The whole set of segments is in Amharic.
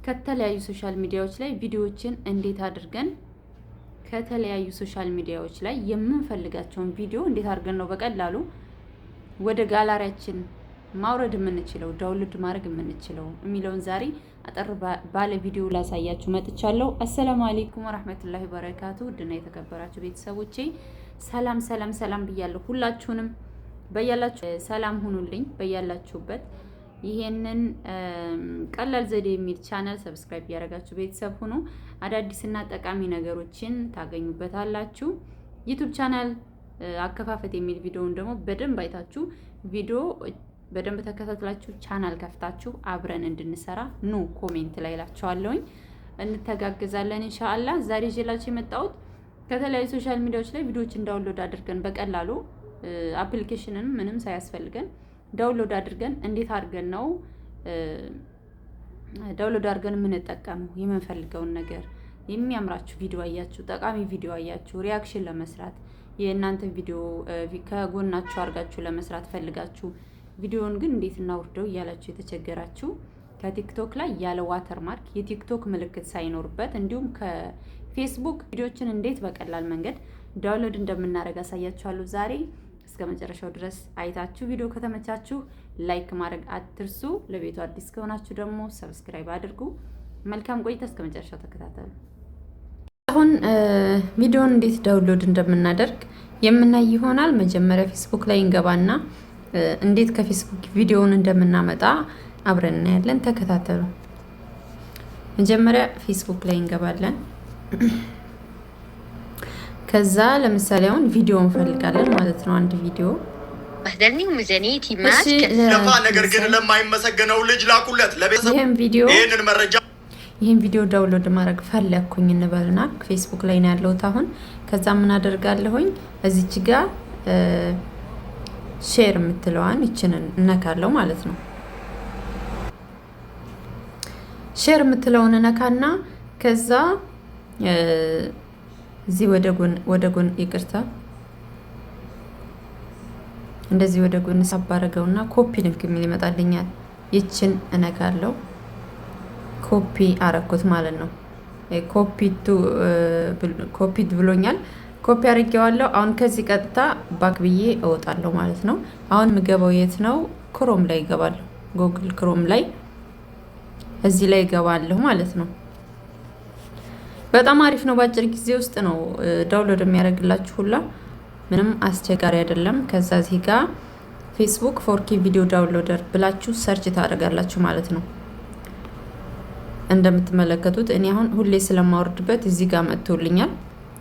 ከተለያዩ ሶሻል ሚዲያዎች ላይ ቪዲዮዎችን እንዴት አድርገን ከተለያዩ ሶሻል ሚዲያዎች ላይ የምንፈልጋቸውን ቪዲዮ እንዴት አድርገን ነው በቀላሉ ወደ ጋላሪያችን ማውረድ የምንችለው ዳውንሎድ ማድረግ የምንችለው የሚለውን ዛሬ አጠር ባለ ቪዲዮ ላሳያችሁ መጥቻለሁ። አሰላሙ አለይኩም ወራህመቱላሂ ወበረካቱ። ውድና የተከበራችሁ ቤተሰቦቼ ሰላም ብያለሁ። ሁላችሁንም በያላችሁ ሰላም ሁኑልኝ በያላችሁበት። ይሄንን ቀላል ዘዴ የሚል ቻናል ሰብስክራይብ ያደረጋችሁ ቤተሰብ ሁኑ። አዳዲስና ጠቃሚ ነገሮችን ታገኙበታላችሁ። ዩቲዩብ ቻናል አከፋፈት የሚል ቪዲዮውን ደግሞ በደንብ አይታችሁ ቪዲዮ በደንብ ተከታትላችሁ ቻናል ከፍታችሁ አብረን እንድንሰራ ኑ ኮሜንት ላይ ላችኋለሁኝ። እንተጋገዛለን ኢንሻአላህ። ዛሬ ይዤላችሁ የመጣሁት ከተለያዩ ሶሻል ሚዲያዎች ላይ ቪዲዮዎችን ዳውንሎድ አድርገን በቀላሉ አፕሊኬሽንን ምንም ሳያስፈልገን ዳውንሎድ አድርገን እንዴት አድርገን ነው ዳውንሎድ አድርገን የምንጠቀመው የምንፈልገውን ነገር የሚያምራችሁ ቪዲዮ አያችሁ፣ ጠቃሚ ቪዲዮ አያችሁ፣ ሪያክሽን ለመስራት የእናንተን ቪዲዮ ከጎናችሁ አድርጋችሁ ለመስራት ፈልጋችሁ ቪዲዮውን ግን እንዴት እናውርደው እያላችሁ የተቸገራችሁ ከቲክቶክ ላይ ያለ ዋተርማርክ የቲክቶክ ምልክት ሳይኖርበት እንዲሁም ከፌስቡክ ቪዲዮዎችን እንዴት በቀላል መንገድ ዳውንሎድ እንደምናደርግ አሳያችኋለሁ ዛሬ። እስከ መጨረሻው ድረስ አይታችሁ ቪዲዮ ከተመቻችሁ ላይክ ማድረግ አትርሱ። ለቤቱ አዲስ ከሆናችሁ ደግሞ ሰብስክራይብ አድርጉ። መልካም ቆይታ፣ እስከ መጨረሻው ተከታተሉ። አሁን ቪዲዮውን እንዴት ዳውንሎድ እንደምናደርግ የምናይ ይሆናል። መጀመሪያ ፌስቡክ ላይ እንገባና እንዴት ከፌስቡክ ቪዲዮውን እንደምናመጣ አብረን እናያለን። ተከታተሉ። መጀመሪያ ፌስቡክ ላይ እንገባለን። ከዛ ለምሳሌ አሁን ቪዲዮ እንፈልጋለን ማለት ነው። አንድ ቪዲዮ ወህደኒ ሙዘኒቲ ማስከ ለፋ ነገር ግን ለማይመሰገነው ልጅ ላኩለት ለቤተሰብ ይሄን ቪዲዮ ዳውንሎድ ማድረግ ፈለኩኝ እንበልና ፌስቡክ ላይ ነው ያለሁት አሁን። ከዛ ምን አደርጋለሁኝ እዚች ጋር ሼር የምትለዋን ይችንን እነካለው ማለት ነው። ሼር የምትለውን እነካና ከዛ እዚህ ወደ ጎን ይቅርታ፣ እንደዚህ ወደ ጎን ሳባረገውና ኮፒ ሊንክ የሚል ይመጣልኛል። ይችን እነካለው። ኮፒ አረኩት ማለት ነው። ኮፒ ብሎኛል። ኮፒ አድርጌዋለሁ። አሁን ከዚህ ቀጥታ ባክ ብዬ እወጣለሁ ማለት ነው። አሁን ምገባው የት ነው? ክሮም ላይ እገባለሁ። ጉግል ክሮም ላይ እዚህ ላይ እገባለሁ ማለት ነው። በጣም አሪፍ ነው። በአጭር ጊዜ ውስጥ ነው ዳውንሎድ የሚያደርግላችሁ ሁላ ምንም አስቸጋሪ አይደለም። ከዛ እዚህ ጋር ፌስቡክ 4K ቪዲዮ ዳውንሎደር ብላችሁ ሰርች ታደርጋላችሁ ማለት ነው። እንደምትመለከቱት እኔ አሁን ሁሌ ስለማወርድበት እዚህ ጋር መጥቶልኛል።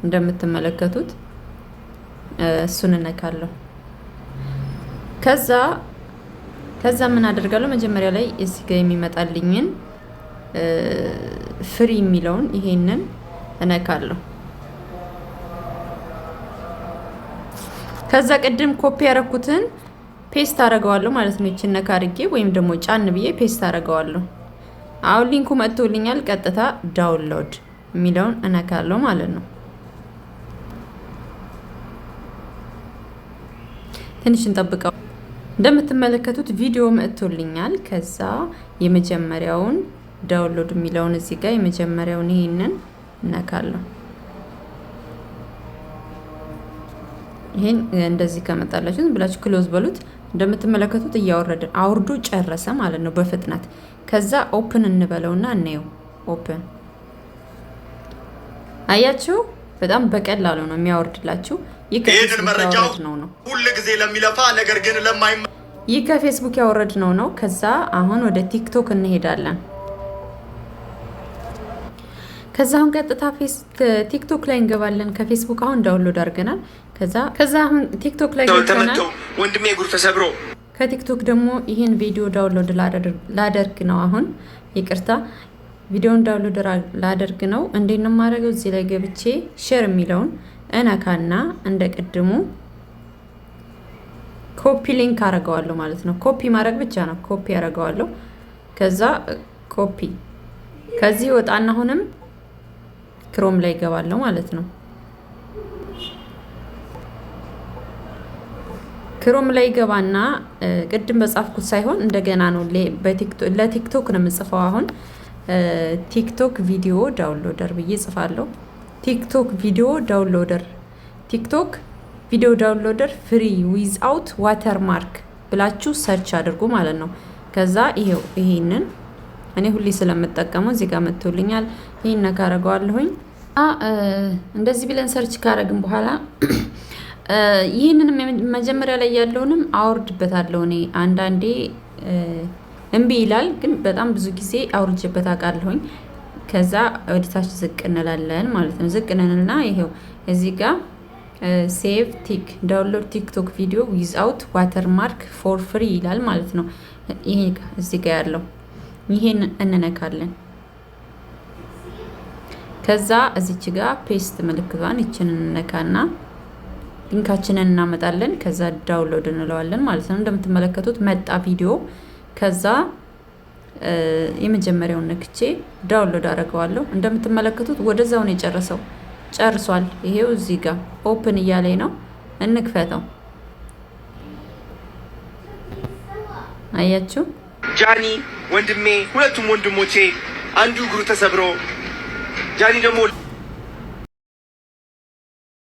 እንደምትመለከቱት እሱን እነካለሁ። ከዛ ምን አደርጋለሁ? መጀመሪያ ላይ እዚህ ጋር የሚመጣልኝን ፍሪ የሚለውን ይሄንን እነካለሁ። ከዛ ቅድም ኮፒ ያደረኩትን ፔስት አደርገዋለሁ ማለት ነው። እቺን ነካ አድርጌ ወይም ደግሞ ጫን ብዬ ፔስት አደርገዋለሁ። አሁን ሊንኩ መጥቶልኛል። ቀጥታ ዳውንሎድ የሚለውን እነካለሁ ማለት ነው። ትንሽ እንጠብቀው። እንደምትመለከቱት ቪዲዮ መጥቶልኛል። ከዛ የመጀመሪያውን ዳውንሎድ የሚለውን እዚህ ጋር የመጀመሪያውን ይሄንን እነካለሁ። ይሄን እንደዚህ ከመጣላችሁ ብላችሁ ክሎዝ በሉት። እንደምትመለከቱት እያወረደ አውርዶ ጨረሰ ማለት ነው በፍጥነት። ከዛ ኦፕን እንበለውና እናየው። ኦፕን አያችሁ፣ በጣም በቀላሉ ነው የሚያወርድላችሁ። ይሄንን መረጃው ሁሉ ጊዜ ለሚለፋ ነገር ግን ይህ ከፌስቡክ ያወረድነው ነው። ከዛ አሁን ወደ ቲክቶክ እንሄዳለን። ከዛ አሁን ቀጥታ ቲክቶክ ላይ እንገባለን። ከፌስቡክ አሁን ዳውንሎድ አድርገናል። ከዛ አሁን ቲክቶክ ላይ ገብተናል። ወንድሜ ጉር ተሰብሮ ከቲክቶክ ደግሞ ይሄን ቪዲዮ ዳውንሎድ ላደርግ ነው። አሁን ይቅርታ፣ ቪዲዮውን ዳውንሎድ ላደርግ ነው። እንዴት ነው የማደርገው? እዚህ ላይ ገብቼ ሼር የሚለውን እነካና እንደ ቅድሙ ኮፒ ሊንክ አደርገዋለሁ ማለት ነው። ኮፒ ማድረግ ብቻ ነው። ኮፒ አደርገዋለሁ። ከዛ ኮፒ ከዚህ ወጣና አሁንም ክሮም ላይ ገባለሁ ማለት ነው። ክሮም ላይ ገባና ቅድም በጻፍኩት ሳይሆን እንደገና ነው ለቲክቶክ ነው የምጽፈው። አሁን ቲክቶክ ቪዲዮ ዳውንሎደር ብዬ ጽፋለሁ። ቲክቶክ ቪዲዮ ዳውንሎደር፣ ቲክቶክ ቪዲዮ ዳውንሎደር ፍሪ ዊዝአውት ዋተር ማርክ ብላችሁ ሰርች አድርጉ ማለት ነው። ከዛ ይሄንን እኔ ሁሌ ስለምጠቀመው እዚህ ጋር መጥቶልኛል። ይሄን ነካረገዋለሁኝ። እንደዚህ ብለን ሰርች ካረግን በኋላ ይህንንም መጀመሪያ ላይ ያለውንም አወርድበታለሁ። እኔ አንዳንዴ እምቢ ይላል፣ ግን በጣም ብዙ ጊዜ አውርጅበት አውቃለሁኝ። ከዛ ወደታች ዝቅ እንላለን ማለት ነው። ዝቅ እንልና ይሄው እዚህ ጋር ሴቭ ቲክ ዳውንሎድ ቲክቶክ ቪዲዮ ዊዝአውት ዋተር ማርክ ፎር ፍሪ ይላል ማለት ነው። ይሄ እዚህ ጋር ያለው ይሄን እንነካለን። ከዛ እዚች ጋር ፔስት ምልክቷን ይችን እንነካና ሊንካችንን እናመጣለን። ከዛ ዳውንሎድ እንለዋለን ማለት ነው። እንደምትመለከቱት መጣ ቪዲዮ። ከዛ የመጀመሪያውን ነክቼ ዳውንሎድ አደርገዋለሁ። እንደምትመለከቱት ወደዛው ነው የጨረሰው። ጨርሷል። ይሄው እዚህ ጋር ኦፕን እያለኝ ነው። እንክፈተው። አያችሁ? ጃኒ ወንድሜ፣ ሁለቱም ወንድሞቼ አንዱ እግሩ ተሰብሮ ጃኒ ደግሞ